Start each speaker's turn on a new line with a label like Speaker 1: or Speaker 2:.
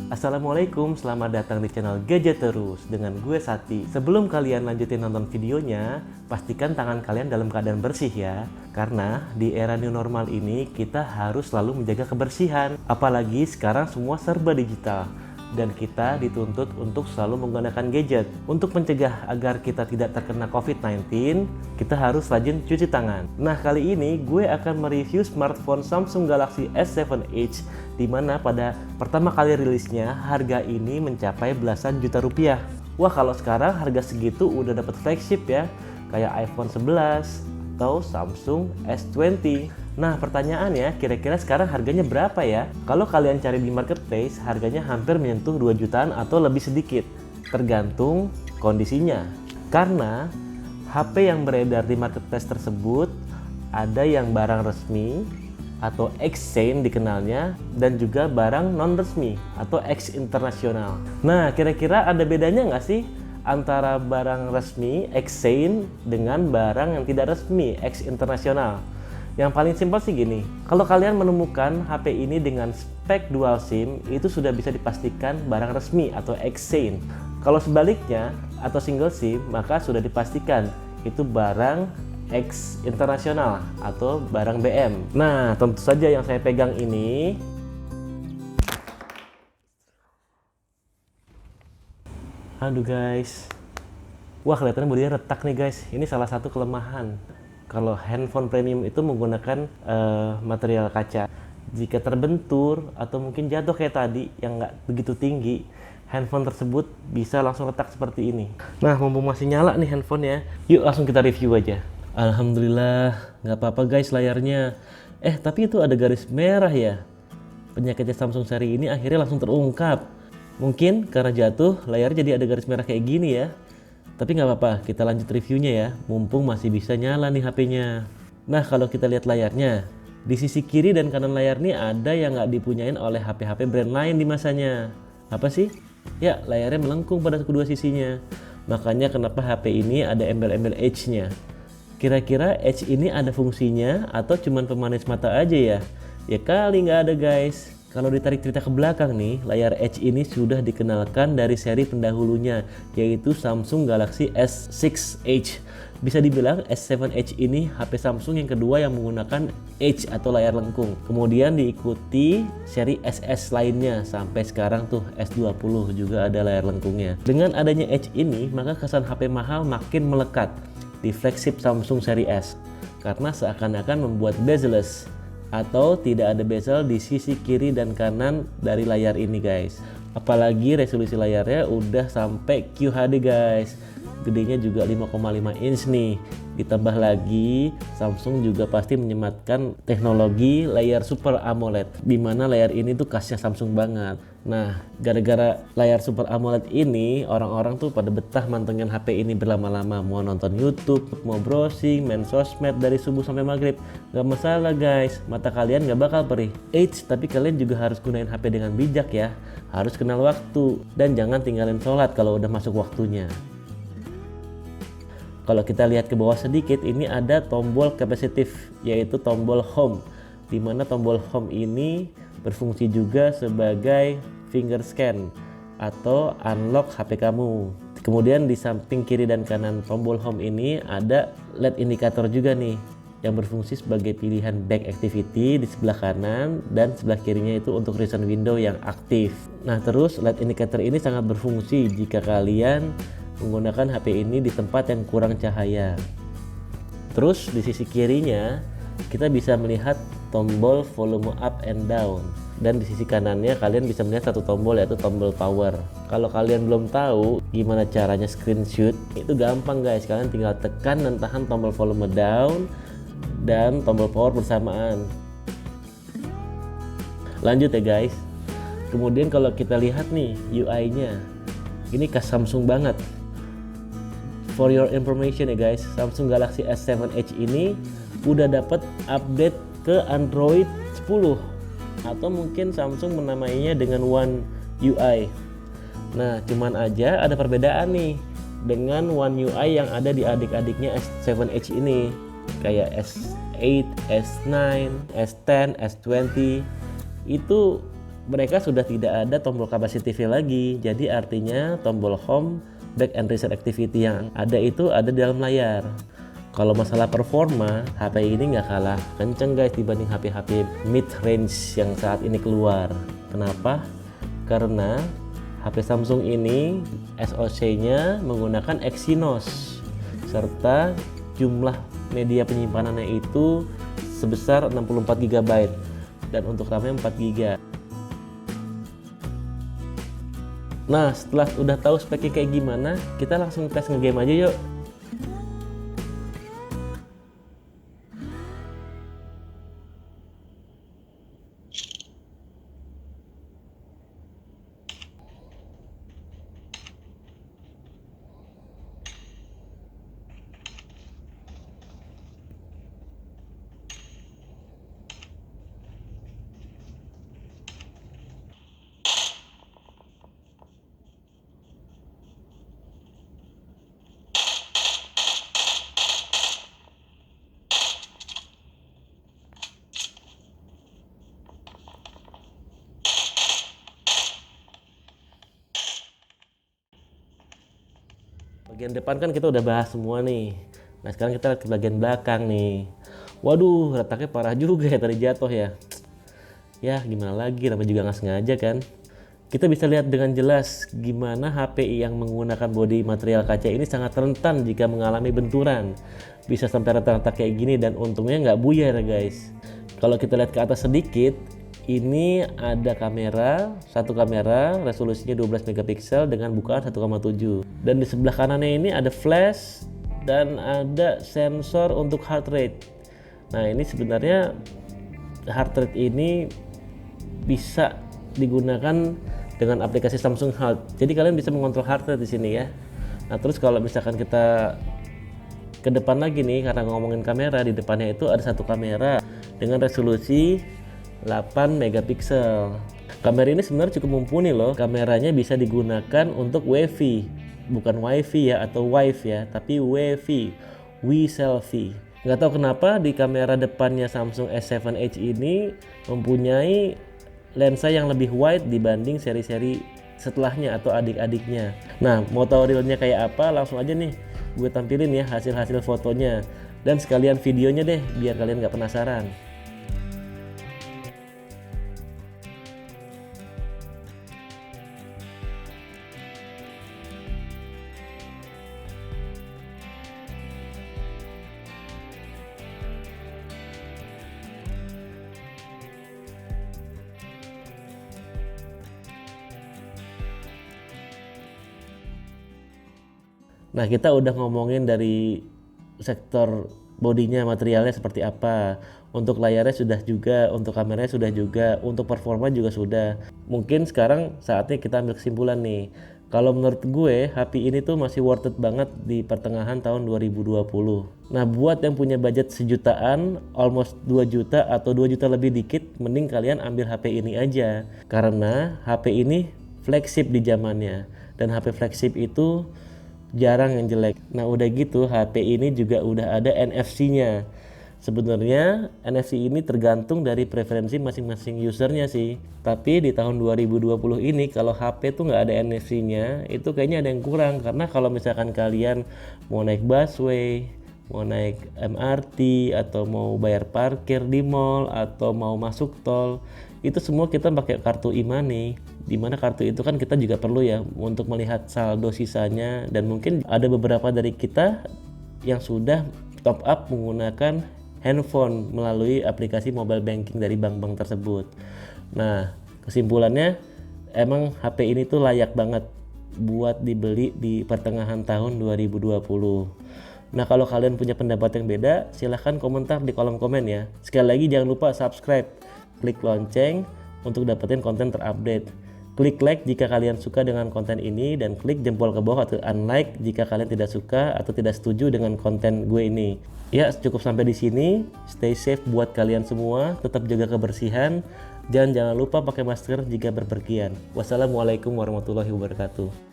Speaker 1: Assalamualaikum, selamat datang di channel Gadget Terus dengan gue Sati. Sebelum kalian lanjutin nonton videonya, pastikan tangan kalian dalam keadaan bersih ya. Karena di era new normal ini kita harus selalu menjaga kebersihan. Apalagi sekarang semua serba digital dan kita dituntut untuk selalu menggunakan gadget. Untuk mencegah agar kita tidak terkena COVID-19, kita harus rajin cuci tangan. Nah, kali ini gue akan mereview smartphone Samsung Galaxy S7 Edge, di mana pada pertama kali rilisnya harga ini mencapai belasan juta rupiah. Wah, kalau sekarang harga segitu udah dapat flagship ya, kayak iPhone 11 atau Samsung S20. Nah, pertanyaannya, kira-kira sekarang harganya berapa ya? Kalau kalian cari di marketplace, harganya hampir menyentuh 2 jutaan atau lebih sedikit, tergantung kondisinya. Karena HP yang beredar di marketplace tersebut ada yang barang resmi atau ex-chain dikenalnya, dan juga barang non-resmi atau ex-internasional. Nah, kira-kira ada bedanya nggak sih antara barang resmi ex-chain dengan barang yang tidak resmi ex-internasional? Yang paling simpel sih gini, kalau kalian menemukan HP ini dengan spek dual SIM, itu sudah bisa dipastikan barang resmi atau ex-chain. Kalau sebaliknya atau single SIM, maka sudah dipastikan itu barang ex-internasional atau barang BM. Nah, tentu saja yang saya pegang ini aduh guys, wah kelihatannya bodinya retak nih guys. Ini salah satu kelemahan kalau handphone premium itu menggunakan material kaca. Jika terbentur atau mungkin jatuh kayak tadi yang nggak begitu tinggi, handphone tersebut bisa langsung retak seperti ini. Nah, mumpung masih nyala nih handphonenya, yuk langsung kita review aja. Alhamdulillah, nggak apa-apa guys layarnya. Tapi itu ada garis merah ya. Penyakitnya Samsung seri ini akhirnya langsung terungkap. Mungkin karena jatuh, layar jadi ada garis merah kayak gini ya. Tapi nggak apa-apa, kita lanjut reviewnya ya, mumpung masih bisa nyala nih HP-nya. Nah, kalau kita lihat layarnya, di sisi kiri dan kanan layar nih ada yang nggak dipunyain oleh HP-HP brand lain di masanya. Apa sih? Ya, layarnya melengkung pada kedua sisinya. Makanya kenapa HP ini ada embel-embel Edge-nya. Kira-kira Edge ini ada fungsinya atau cuman pemanis mata aja ya? Ya kali nggak ada guys. Kalau ditarik cerita ke belakang nih, layar Edge ini sudah dikenalkan dari seri pendahulunya, yaitu Samsung Galaxy S6 Edge. Bisa dibilang S7 Edge ini HP Samsung yang kedua yang menggunakan Edge atau layar lengkung. Kemudian diikuti seri SS lainnya, sampai sekarang tuh S20 juga ada layar lengkungnya. Dengan adanya Edge ini, maka kesan HP mahal makin melekat di flagship Samsung seri S, karena seakan-akan membuat bezel-less atau tidak ada bezel di sisi kiri dan kanan dari layar ini guys. Apalagi resolusi layarnya udah sampai QHD guys, gedenya juga 5,5 inch nih. Ditambah lagi Samsung juga pasti menyematkan teknologi layar Super AMOLED, dimana layar ini tuh khasnya Samsung banget. Nah, gara-gara layar Super AMOLED ini, orang-orang tuh pada betah mantengin HP ini berlama-lama. Mau nonton YouTube, mau browsing, main sosmed dari subuh sampai maghrib, gak masalah guys, mata kalian gak bakal perih. Tapi kalian juga harus gunain HP dengan bijak ya. Harus kenal waktu, dan jangan tinggalin sholat kalau udah masuk waktunya. Kalau kita lihat ke bawah sedikit, ini ada tombol kapasitif, yaitu tombol home, dimana tombol home ini berfungsi juga sebagai finger scan atau unlock HP kamu. Kemudian di samping kiri dan kanan tombol home ini ada LED indikator juga nih, yang berfungsi sebagai pilihan back activity di sebelah kanan, dan sebelah kirinya itu untuk recent window yang aktif. Nah, terus LED indikator ini sangat berfungsi jika kalian menggunakan HP ini di tempat yang kurang cahaya. Terus di sisi kirinya kita bisa melihat tombol volume up and down, dan di sisi kanannya kalian bisa melihat satu tombol, yaitu tombol power. Kalau kalian belum tahu gimana caranya screenshot, itu gampang guys. Kalian tinggal tekan dan tahan tombol volume down dan tombol power bersamaan. Lanjut ya guys. Kemudian kalau kita lihat nih UI-nya, ini khas Samsung banget. For your information ya guys, Samsung Galaxy S7 Edge ini udah dapat update ke Android 10, atau mungkin Samsung menamainya dengan One UI. Nah, cuman aja ada perbedaan nih dengan One UI yang ada di adik-adiknya S7 Edge ini, kayak S8, S9, S10, S20. Itu mereka sudah tidak ada tombol capacity fill lagi. Jadi artinya tombol home, back and reset activity yang ada itu ada di dalam layar. Kalau masalah performa, HP ini nggak kalah kenceng guys dibanding HP-HP mid range yang saat ini keluar. Kenapa? Karena HP Samsung ini SoC-nya menggunakan Exynos serta jumlah media penyimpanannya itu sebesar 64 GB dan untuk RAM-nya 4 GB. Nah, setelah udah tahu speknya kayak gimana, kita langsung tes ngegame aja yuk. Bagian depan kan kita udah bahas semua nih. Nah sekarang kita lihat ke bagian belakang nih. Waduh, retaknya parah juga ya tadi jatuh ya. Ya gimana lagi, namanya juga nggak sengaja kan. Kita bisa lihat dengan jelas gimana HP yang menggunakan bodi material kaca ini sangat rentan jika mengalami benturan. Bisa sampai retak-retak kayak gini dan untungnya nggak buyar guys. Kalau kita lihat ke atas sedikit, ini ada satu kamera resolusinya 12 megapiksel dengan bukaan 1,7, dan di sebelah kanannya ini ada flash dan ada sensor untuk heart rate. Nah ini sebenarnya heart rate ini bisa digunakan dengan aplikasi Samsung Health, jadi kalian bisa mengontrol heart rate di sini ya. Nah terus kalau misalkan kita ke depan lagi nih, karena ngomongin kamera, di depannya itu ada satu kamera dengan resolusi 8 megapiksel. Kamera ini sebenarnya cukup mumpuni loh. Kameranya bisa digunakan untuk WiFi, bukan WiFi ya atau wife ya, tapi WiFi, selfie. Nggak tahu kenapa di kamera depannya Samsung S7 Edge ini mempunyai lensa yang lebih wide dibanding seri-seri setelahnya atau adik-adiknya. Nah, mau tahu realnya kayak apa? Langsung aja nih gue tampilin ya hasil-hasil fotonya dan sekalian videonya deh biar kalian nggak penasaran. Nah kita udah ngomongin dari sektor bodinya, materialnya seperti apa, untuk layarnya sudah juga, untuk kameranya sudah juga, untuk performa juga sudah. Mungkin sekarang saatnya kita ambil kesimpulan nih. Kalau menurut gue HP ini tuh masih worth it banget di pertengahan tahun 2020. Nah buat yang punya budget sejutaan, almost 2 juta atau 2 juta lebih dikit, mending kalian ambil HP ini aja. Karena HP ini flagship di zamannya, dan HP flagship itu jarang yang jelek. Nah udah gitu HP ini juga udah ada NFC-nya. Sebenarnya NFC ini tergantung dari preferensi masing-masing usernya sih. Tapi di tahun 2020 ini kalau HP tuh nggak ada NFC-nya, itu kayaknya ada yang kurang. Karena kalau misalkan kalian mau naik busway, mau naik MRT, atau mau bayar parkir di mall, atau mau masuk tol, itu semua kita pakai kartu e-money. Dimana kartu itu kan kita juga perlu ya untuk melihat saldo sisanya, dan mungkin ada beberapa dari kita yang sudah top up menggunakan handphone melalui aplikasi mobile banking dari bank-bank tersebut. Nah kesimpulannya emang HP ini tuh layak banget buat dibeli di pertengahan tahun 2020. Nah kalau kalian punya pendapat yang beda, silahkan komentar di kolom komen ya. Sekali lagi jangan lupa subscribe, klik lonceng untuk dapetin konten terupdate. Klik like jika kalian suka dengan konten ini, dan klik jempol ke bawah atau unlike jika kalian tidak suka atau tidak setuju dengan konten gue ini. Ya, cukup sampai di sini. Stay safe buat kalian semua, tetap jaga kebersihan, dan jangan lupa pakai masker jika berpergian. Wassalamualaikum warahmatullahi wabarakatuh.